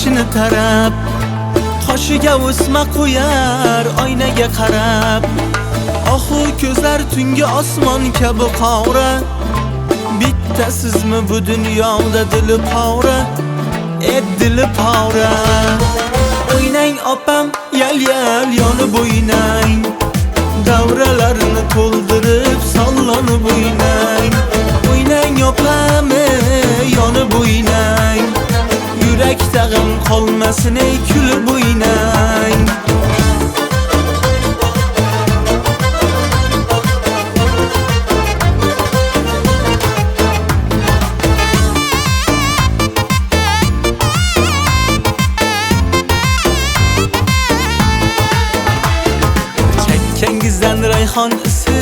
boshini tarab, qoshiga o'sma qo'yar oynaga qarab. Ohu ko'zlar tungi osmon kabi qora, bittasizmi bu dunyoda dili pora, dili pora. O'ynang opam, yal yonib o'ynang, davralarni to'ldirib sollanib o'ynang. O'ynang opam, yonib o'ynang, yurakda g'am qolmasin, kulib o'ynang. Kengizdan rayhon isi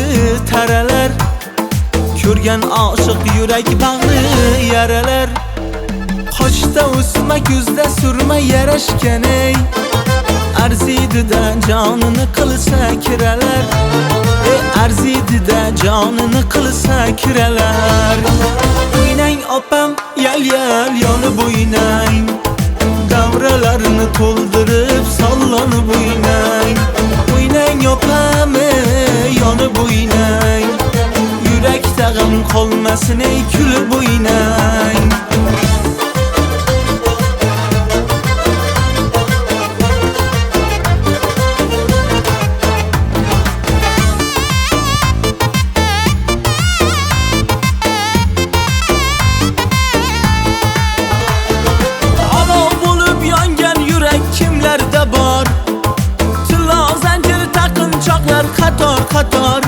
taralar, ko'rgan oshiq yurak bag'ri yaralar. Qoshda o'sma, ko'zda surma yarashgan ey, arziydi-da jonini qilsa kiralar, arziydi-da jonini qilsa kiralar. O'ynang opam, yal yonib o'ynang, davralarni to'ldirib sollanib o'ynang. O'ynang opam, yonib o'ynang, yurakda g'am qolmasin, kulib o'ynang. Olov bo'lib yongan yurak kimlarda bor? Taqinchoqlar qator.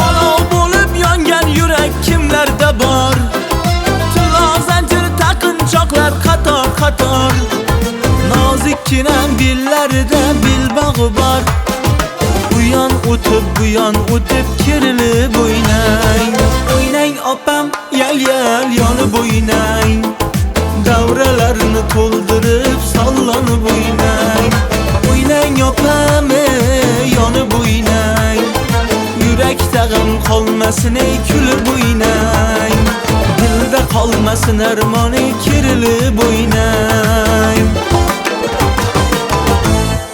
Olov bo'lib yongan yurak kimlarda bor? Tilo zanjir taqinchoqlar qator. Nozikkina bellarida belbog'i bor. Bu yon o'tib kerilib o'ynang. O'ynang opam, yal yonib o'ynang, davralarni to'ldirib sollanib o'ynang. O'ynang opam, yonib o'ynang, yurakda g'am qolmasin, kulib o'ynang. Dilda qolmasin armoni, kerilib o'ynang.